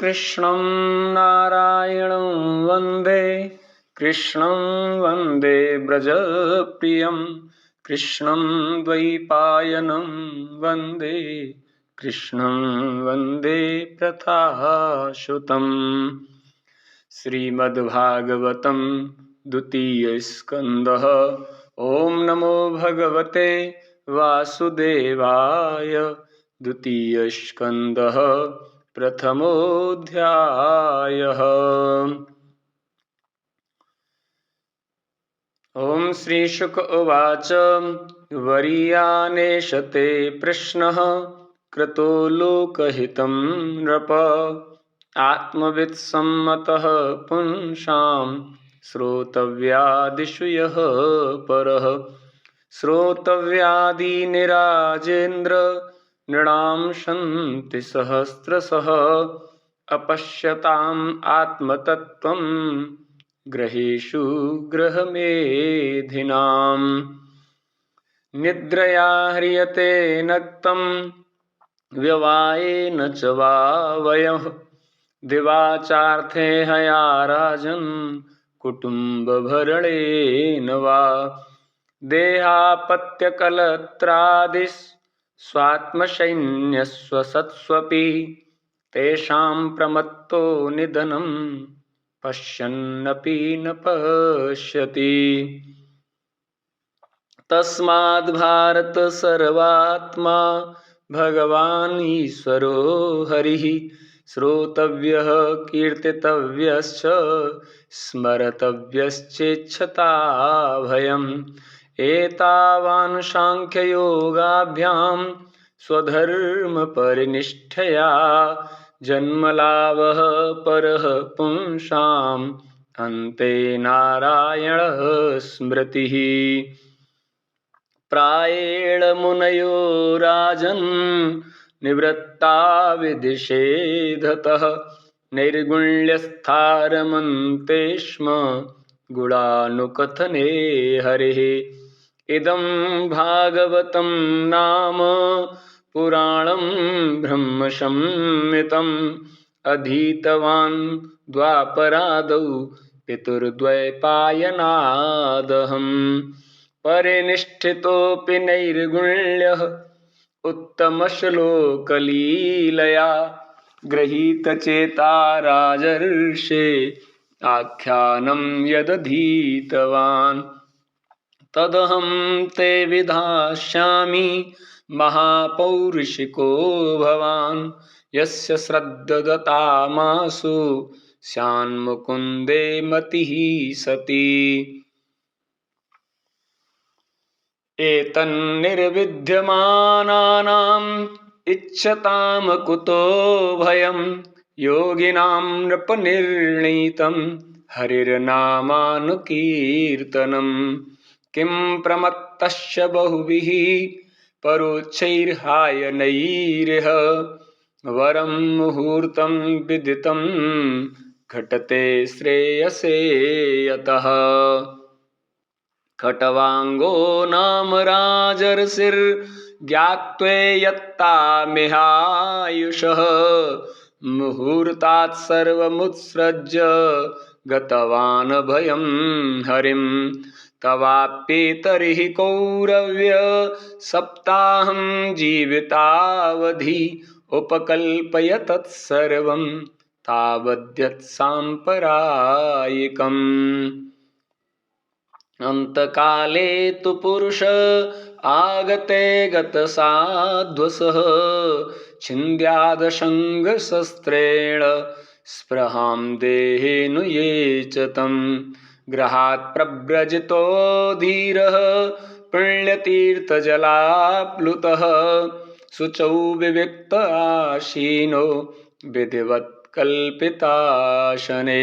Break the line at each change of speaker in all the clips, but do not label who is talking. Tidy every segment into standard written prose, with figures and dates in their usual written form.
कृष्णं नारायणं वन्दे कृष्णं वन्दे व्रजप्रियं कृष्णं द्वैपायनं वन्दे कृष्णं वन्दे प्रथासुतं। श्रीमद्भागवतं द्वितीयस्कन्धः। ॐ नमो भगवते वासुदेवाय। द्वितीयस्कन्धः प्रथमोऽध्यायः। ॐ श्रीशुक उवाच वरीयानेशते प्रश्नः कृतो लोकहितं नृप आत्मवित्सम्मतः पुंसां श्रोतव्यादिषु यः परः। श्रोतव्यादिनिराजेन्द्र नृणां सन्ति सहस्रशः अपश्यताम् आत्मतत्त्वं ग्रहेषु ग्रहमेधिनाम्। निद्रया ह्रियते नक्तं व्यवायेन च वा वयः दिवाचार्थे हया राजन् कुटुम्बभरणेन वा देहापत्यकलत्रादिस् स्वात्मसैन्यस्वसत्स्वपि तेषां प्रमत्तो निधनं पश्यन्नपि न पश्यति। तस्माद् भारत सर्वात्मा भगवान् ईश्वरो हरिः श्रोतव्यः कीर्तितव्यश्च स्मर्तव्यश्चेच्छता भयम्। एतावान् सांख्ययोगाभ्यां स्वधर्मपरिनिष्ठया जन्मलाभः परः पुंसाम् अन्ते नारायणः स्मृतिः। प्रायेण मुनयो राजन् निवृत्ता विदिशेधतः नैर्गुण्यस्थारमन्ते स्म गुणानुकथने हरिः। इदं भागवतं नाम पुराणं ब्रह्मसंहितम् अधीतवान् द्वापरादौ पितुर्द्वैपायनादहम्। परिनिष्ठितोऽपि नैर्गुण्यः उत्तमश्लोकलीलया गृहीतचेता राजर्षे आख्यानं यदधीतवान् तदहं ते विधास्यामि महापौरुषिको भवान् यस्य श्रद्धदतामासु स्यान्मुकुन्दे मतिः सती। एतन्निर्विद्यमानानाम् इच्छताम कुतो भयं योगिनां नृपनिर्णीतं हरिर्नामानुकीर्तनं। किं प्रमत्तस्य बहुभिः परोक्षैर्हायनैरिह वरं मुहूर्तं विदितं घटते श्रेयसे यतः। खट्वांगो नाम राजर्षिर्ज्ञात्वेयत्तामिहायुषः मुहूर्तात् सर्वमुत्सृज्य गतवान् भयं हरिं। तवाप्येतर्हि कौरव्य सप्ताहं जीवितावधि उपकल्पय तत्सर्वं तावद्यत्साम्प्रदायिकम्। अंतकाले तु पुरुष आगते गतसाध्वसः छिन्द्यादशङ्गशस्त्रेण स्पृहां देहेऽनुये च तं। गृहात् प्रव्रजितो धीरः पुण्यतीर्थजलाप्लुतः शुचौ विविक्त आसीनो विधिवत् कल्पिताशने।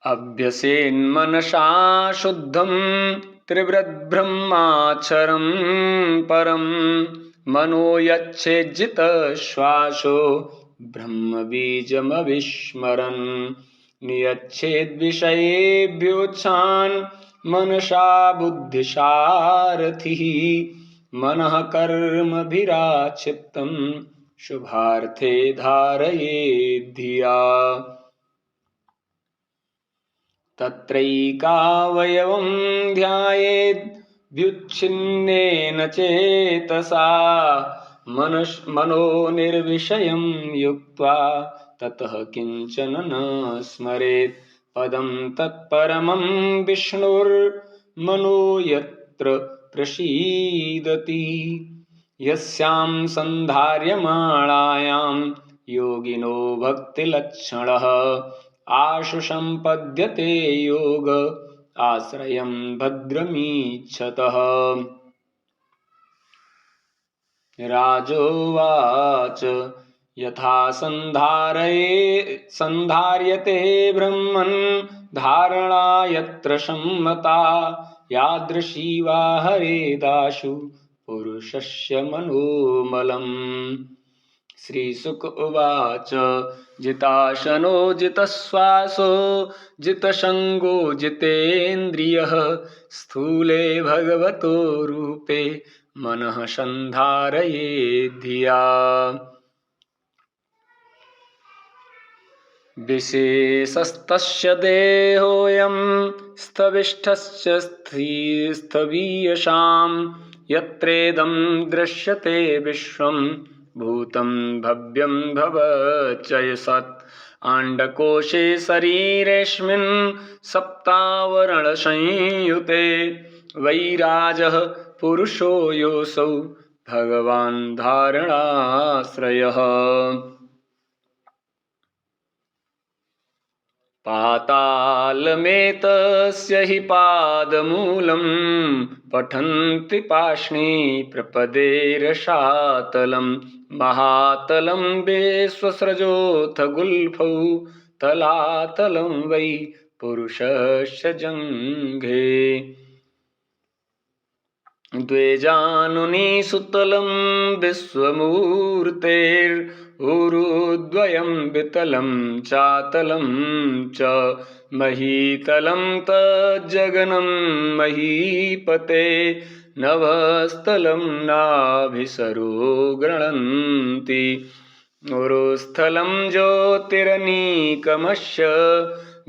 अभ्यसेन्मनसा शुद्धं त्रिवृद्ब्रह्माक्षरं परं मनो यच्छेज्जितश्वासो ब्रह्मबीजमविस्मरन्। नियच्छेद्विषयेभ्योत्सान् मनसा बुद्धिसारथिः मनः कर्मभिराच्छित्तं शुभार्थे धारयेद् धिया तत्रैकावयवं ध्यायेद्व्युच्छिन्नेन चेतसा मनो निर्विषयं युक्त्वा ततः किञ्चन न स्मरेत् पदं तत्परमं विष्णुर्मनो यत्र प्रसीदति यस्यां सन्धार्यमाणायां योगिनो भक्तिलक्षणः आशु सम्पद्यते योग आश्रयं भद्रमीच्छतः राजोवाच यथा सन्धार्यते ब्रह्मन् धारणा यत्र सम्मता यादृशी वा हरेदाशु पुरुषस्य मनोमलम्। श्रीशुक उवाच जिताशनो जितश्वासो जितसङ्गो जितेन्द्रियः स्थूले भगवतो रूपे मनः सन्धारयेद् धिया विशेषस्तस्य देहोऽयं स्थविष्ठश्च स्थवीयशां यत्रेदं दृश्यते विश्वं भूतं भव्यं भवच्च सत् आण्डकोशे शरीरेऽस्मिन् सप्तावरणसंयुते वैराजः पुरुषो योऽसौ भगवान् धारणाश्रयः पातालमेतस्य हि पादमूलं पठन्ति पाष्णी प्रपदेरशातलं महातलं विश्वसृजोऽथ गुल्फौ तलातलं वै पुरुषस्य जङ्घे द्वे सुतलं विश्वमूर्तेरुरुद्वयं वितलं चातलं च महीतलं तज्जगनं महीपते नभस्थलं नाभिसरो गृह्णन्ति उरुस्थलं ज्योतिरनीकमस्य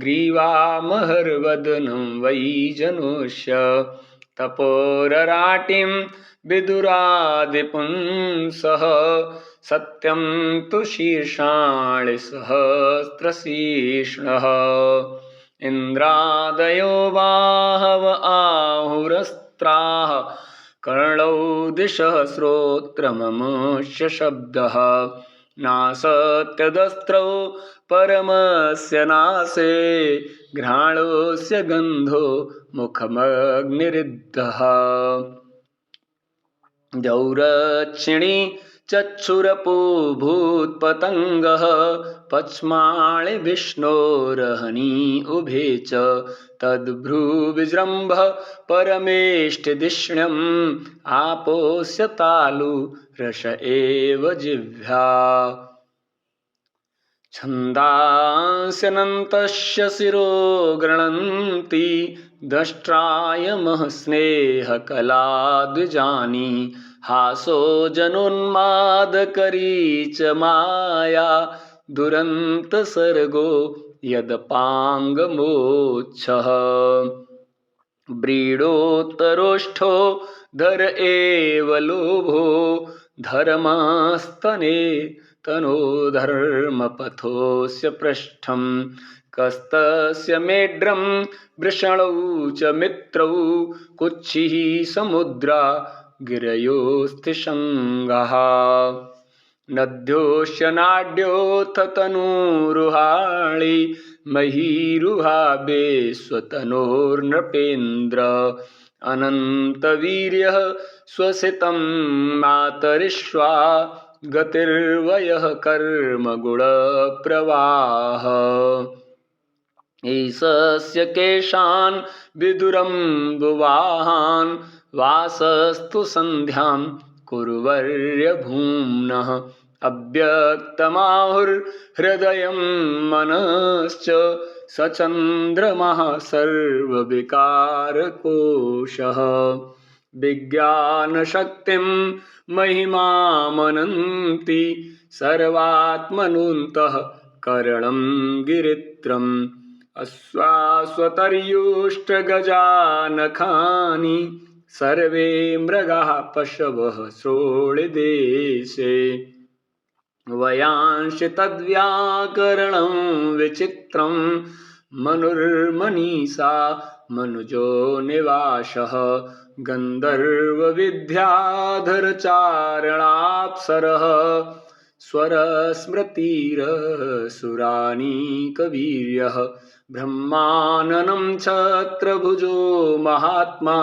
ग्रीवामहर्वदनं वै जनुष्य तपोरराटिं विदुरादिपुंसः सत्यं तु शीर्षाणि सहस्रशीर्ष्णः इन्द्रादयो बाहव आहुरस्त्राः कर्णौ दिशः श्रोत्रममुष्य शब्दः नासत्यदस्त्रौ परमस्य नासे घ्राणोऽस्य गन्धो मुखमग्निरिद्धः दौरक्षिणी चक्षुरपूभूत्पतङ्गः पक्ष्माणि विष्णोरहनी उभे च तद्भ्रूविजृम्भः परमेष्टिधिष्ण्यम् आपोष्य तालु रस एव जिह्व्या छन्दांस्यनन्तस्य शिरो गृह्णन्ति दष्ट्रायमः स्नेहकला द्विजानी हासो जनोन्मादकरी च माया दुरन्तसर्गो यदपाङ्गमोच्छः व्रीडोत्तरोष्ठो धर एव लोभो धर्मस्तने तनो धर्मपथोऽस्य पृष्ठं कस्तस्य मेढ्रं वृषणौ च मित्रौ कुच्छिः समुद्रा गिरयोस्तिसङ्गः नद्योश्च नाड्योऽथ तनूरुहाळि महीरुहाबे स्वतनोर्नृपेन्द्र अनन्तवीर्यः स्वसितं मातरिश्वा गतिर्वयः कर्मगुणप्रवाह ईशस्य केशान् विदुरम्बुवाहान् वासस्तु सन्ध्यां कुर्वर्यभूम्नः अव्यक्तमाहुर्हृदयं मनश्च सचन्द्रमः सर्वविकारकोशः विज्ञानशक्तिं महिमामनन्ति सर्वात्मनोऽन्तः करणं गिरित्रम् अश्वाश्वतर्युष्टगजानखानि सर्वे मृगाः पशवः श्रोणिदेशे वयांसि तद्व्याकरणं विचित्रं मनुर्मनीषा मनुजो निवासः गन्धर्वविद्याधरचारणाप्सरः स्वरस्मृतिरसुराणि कवीर्यः ब्रह्माननं छत्रभुजो महात्मा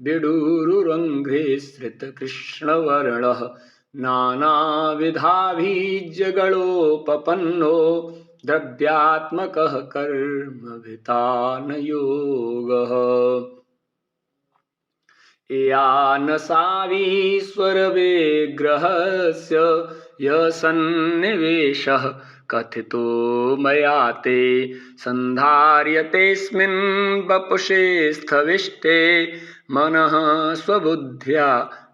विडुरुरङ्घ्रेसृतकृष्णवर्णः नानाविधाभिजगलोपपन्नो द्रव्यात्मकः कर्मभितानयोगः यानसावीश्वरविग्रहस्य यसन्निवेशः कथितो मया ते सन्धार्यतेऽस्मिन् वपुषे स्थविष्टे मनः स्वबुद्ध्या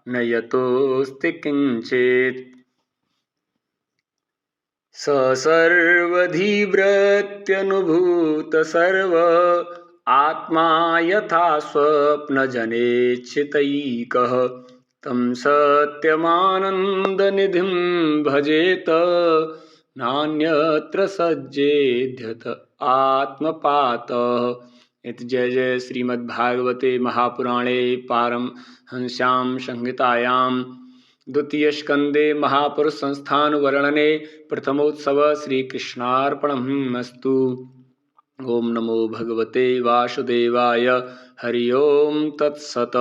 न यतोऽस्ति किञ्चित् स सर्वधिव्रत्यनुभूतसर्व आत्मा यथा स्वप्नजनेच्छितैकः तं सत्यमानन्दनिधिं भजेत नान्यत्र सज्जेध्यत आत्मपातः। इति जय जय श्रीमद्भागवते महापुराणे पारमहंस्यां संहितायां द्वितीयस्कन्धे महापुरुष संस्थान वर्णने प्रथमोत्सव श्रीकृष्णार्पणमस्तु। ओम नमो भगवते वासुदेवाय। हरि ओम तत्सत।